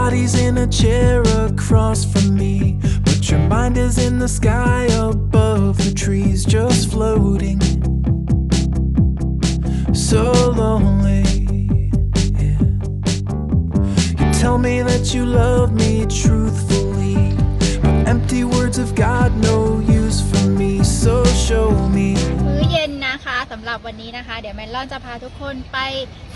body's in a chair across from me, but your mind is in the sky above the trees, just floating. So lonely, yeah. You tell me that you love me truthfully, but empty words have got no use for me, so show me. มื้อเย็นนะคะสำหรับวันนี้นะคะเดี๋ยวแมนลอนจะพาทุกคนไป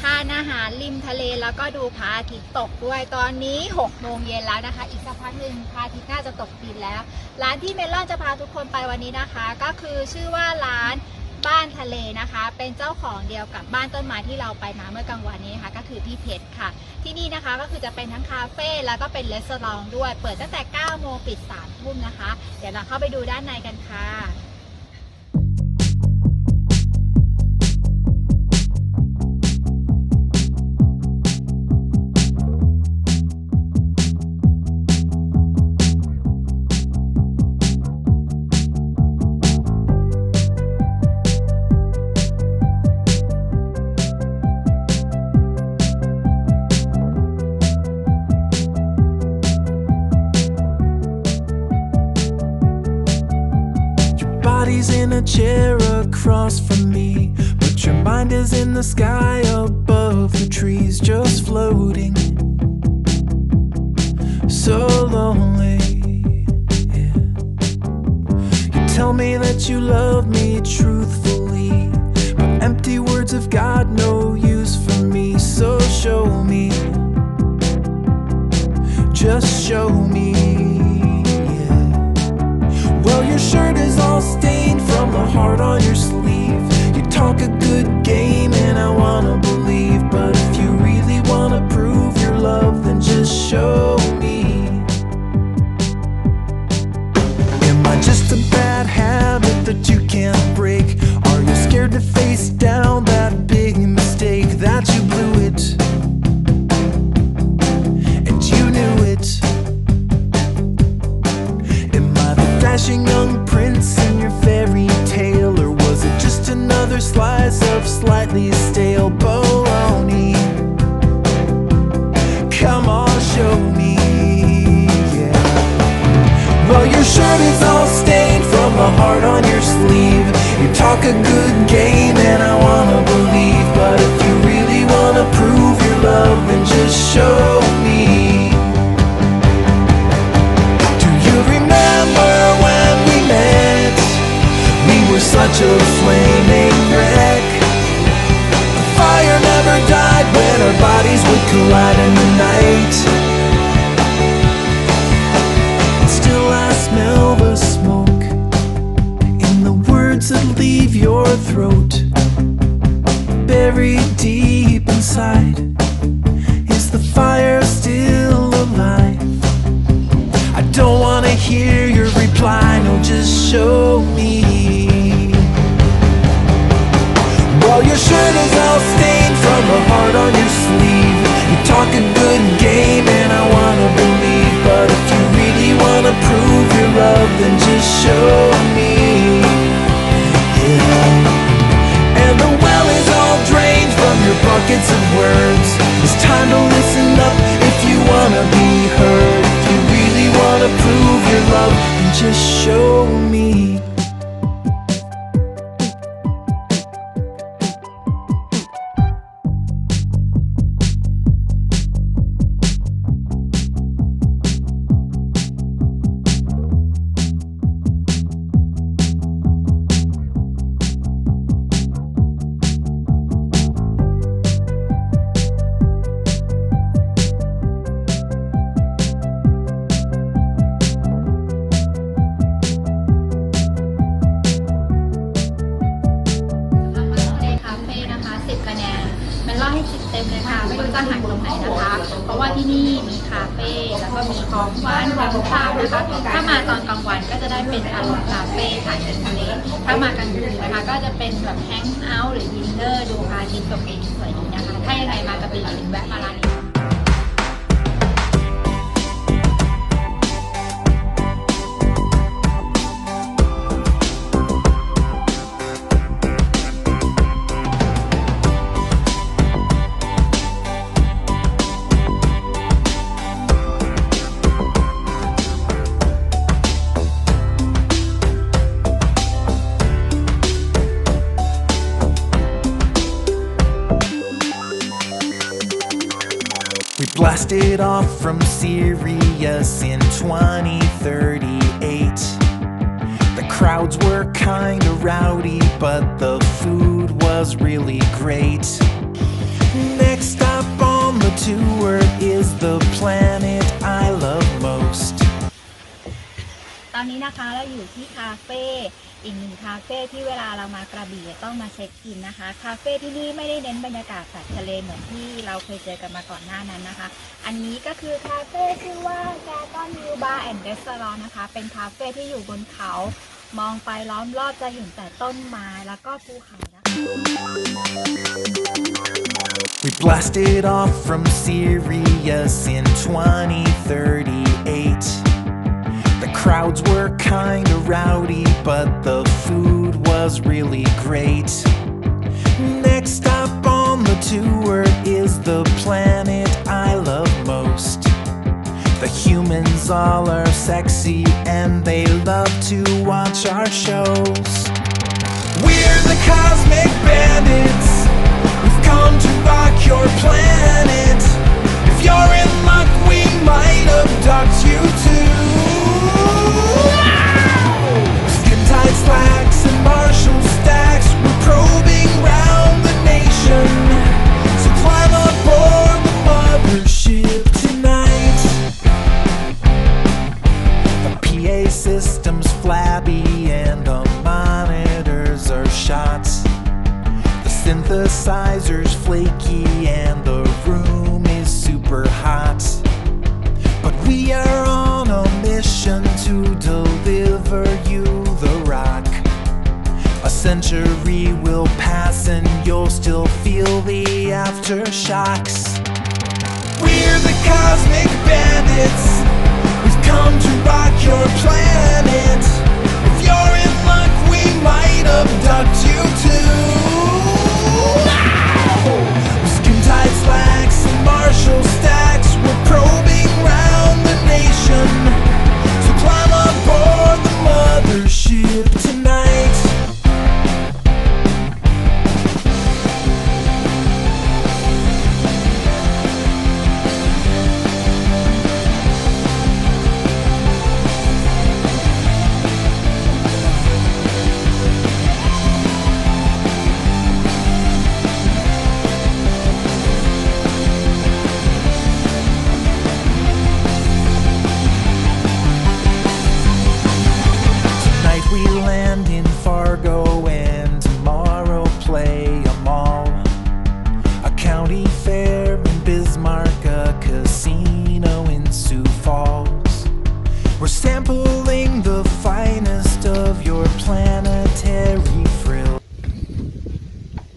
ทานอาหารริมทะเลแล้วก็ดูพระอาทิตย์ตกด้วยตอนนี้6 โมงเย็นแล้วนะคะอีกสักพักหนึ่งพระอาทิตย์น่าจะตกดินแล้วร้านที่แมนลอนจะพาทุกคนไปวันนี้นะคะก็คือชื่อว่าร้านบ้านทะเลนะคะเป็นเจ้าของเดียวกับบ้านต้นไม้ที่เราไปมาเมื่อกลางวันนี้นะคะก็คือพี่เพชรค่ะที่นี่นะคะก็คือจะเป็นทั้งคาเฟ่แล้วก็เป็นรีสอร์ทด้วยเปิดตั้งแต่9 โมงปิด3 ทุ่มนะคะเดี๋ยวเราเข้าไปดูด้านในกันค่ะ Body's in a chair across from me, but your mind is in the sky above the trees, just floating. So lonely, yeah. You tell me that you love me truthfully, but empty words have got no use for me, so show me. Just show me.Well, your shirt is all stained from the heart on your sleeve. You talk a good game and I wanna believe, but if you really wanna prove your love, then just show me. Am I just a bad habit that you can't break? Are you scared to face down that big mistake that you blew it? And you knew it.Dashing young prince in your fairy tale, or was it just another slice of slightly stale bologna? Come on, show me, yeah. Well, your shirt is all stained from the heart on your sleeve. You talk a good game and I wanna believe, but if you really wanna prove your love, then just show me.Do you remember?We were such a flaming wreck. The fire never died when our bodies would collide in the night. And still I smell the smoke in the words that leave your throat. Buried deep inside, is the fire still alive? I don't wanna hear your reply, no, just show me.Well, your shirt is all stained from the heart on your sleeve. You talk a good game and I wanna believe, but if you really wanna prove your love, then just show me, yeah. And the well is all drained from your buckets of words. It's time to listen up if you wanna be heard. If you really wanna prove your love, then just show me.เพราะว่าที่นี่มีคาเฟ่แล้วก็มีของหวานของข้าวนะคะถ้ามาตอนกลางวันก็จะได้เป็นอารมณ์คาเฟ่ถ่ายริมทะเลถ้ามากลางคืนนะคะก็จะเป็นแบบแฮงก์เอาท์หรือดินเนอร์ดูพระอาทิตย์ตกดินสวยดีนะคะถ้ายังไงมากระบี่อย่าลืมแวะมาร้านนี้ We blasted off from Sirius in 2038. The crowds were kinda rowdy, but the food was really great. Next stop on the tour is the planet I love most. ตอนนี้นะคะเราอยู่ที่คาเฟ่อีกหนึ่งคาเฟ่ที่เวลาเรามากระบี่ต้องมาเช็คอินนะคะคาเฟ่ที่นี่ไม่ได้เน้นบรรยากาศแบบทะเลเหมือนที่เราเคยเจอกันมาก่อนหน้านั้นนะคะอันนี้ก็คือคาเฟ่ชื่อว่าแกต้อนวิวบาร์แอนด์รีสอร์ทนะคะเป็นคาเฟ่ที่อยู่บนเขามองไปล้อมรอบจะเห็นแต่ต้นไม้แล้วก็ภูเขานะคะ We blasted off from Sirius in 2038. The crowds were kinda rowdy, but the food was really great. Next stop on the tour is the planet I love most. The humans all are sexy and they love to watch our shows. We're the cosmic bandits. We've come to rock your planet. If you're in luck, we might abduct you too. Skin tight slacks and Marshall stacks. We're probing round the nation. So climb aboard the mothership tonight. The PA system's flabby and the monitors are shot. The synthesizer's flaky and the room is super hot. But we are on a mission to deliver you the rock. A century will pass and you'll still feel the aftershocks. We're the cosmic bandits. We've come to rock your planet. If you're in luck, we might abduct you too. Skin tight slacks and Marshall stacks. We're probing round the nation. So climb aboard the mothership tonight. Tonight we land in Fargo and tomorrow play 'em all. A county fair in Bismarck, a casino in Sioux Falls. We're sampling the finest of your planetary frill.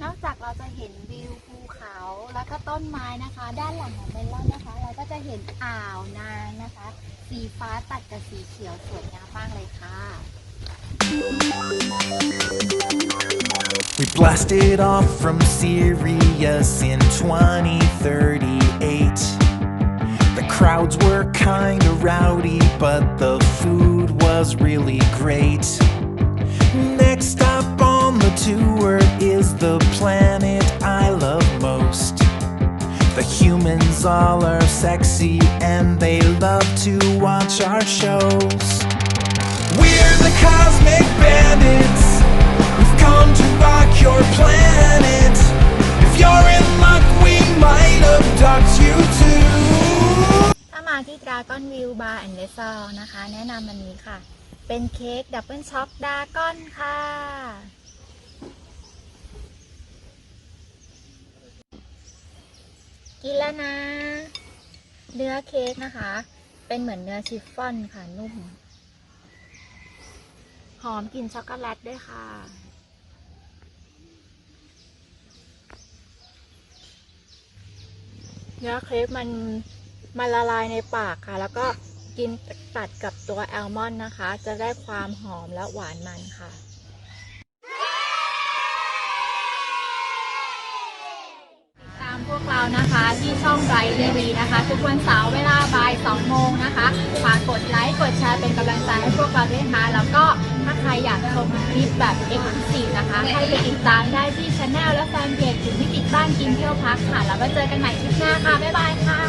นอกจากเราจะเห็นวิวภูเขาแล้วก็ต้นไม้นะคะด้านหลังของเมลอนนะคะเราก็จะเห็นอ่าวนางนะคะสีฟ้าตัดกับสีเขียวสวยงามมากเลยค่ะ We blasted off from Sirius in 2038. The crowds were kinda rowdy, but the food was really great. Next stop on the tour is the planet I love most. The humans all are sexy and they love to watch our shows. We're the cosmic bandits. We've come to rock your planet. If you're in luck, we might abduct you too. ถ้ามาที่ดราก้อนวิวบาร์แอนด์รีสอร์ทนะคะแนะนำอันนี้ค่ะเป็นเค้กดับเบิลช็อกดราก้อนค่ะกินแล้วนะเนื้อเค้กนะคะเป็นเหมือนเนื้อชิฟฟ่อนค่ะนุ่มหอมกลิ่นช็อกโกแลตด้วยค่ะเนื้อเค้กมันละลายในปากค่ะแล้วก็กินตัดกับตัวแอลมอนด์นะคะจะได้ความหอมและหวานมันค่ะ พวกเรานะคะที่ช่องไบรท์ทีวีนะคะทุกวันเสาร์เวลาบ่าย2 โมงนะคะฝากกดไลค์กดแชร์เป็นกำลังใจให้พวกเราด้วยนะคะแล้วก็ถ้าใครอยากชมคลิปแบบเอ็กซ์คลูซีฟนะคะให้ไปติดตามได้ที่ช anel และแฟนเพจถึงที่ติดบ้านกินเที่ยวพักค่ะแล้วมาเจอกันใหม่คลิปหน้าค่ะบ๊ายบายค่ะ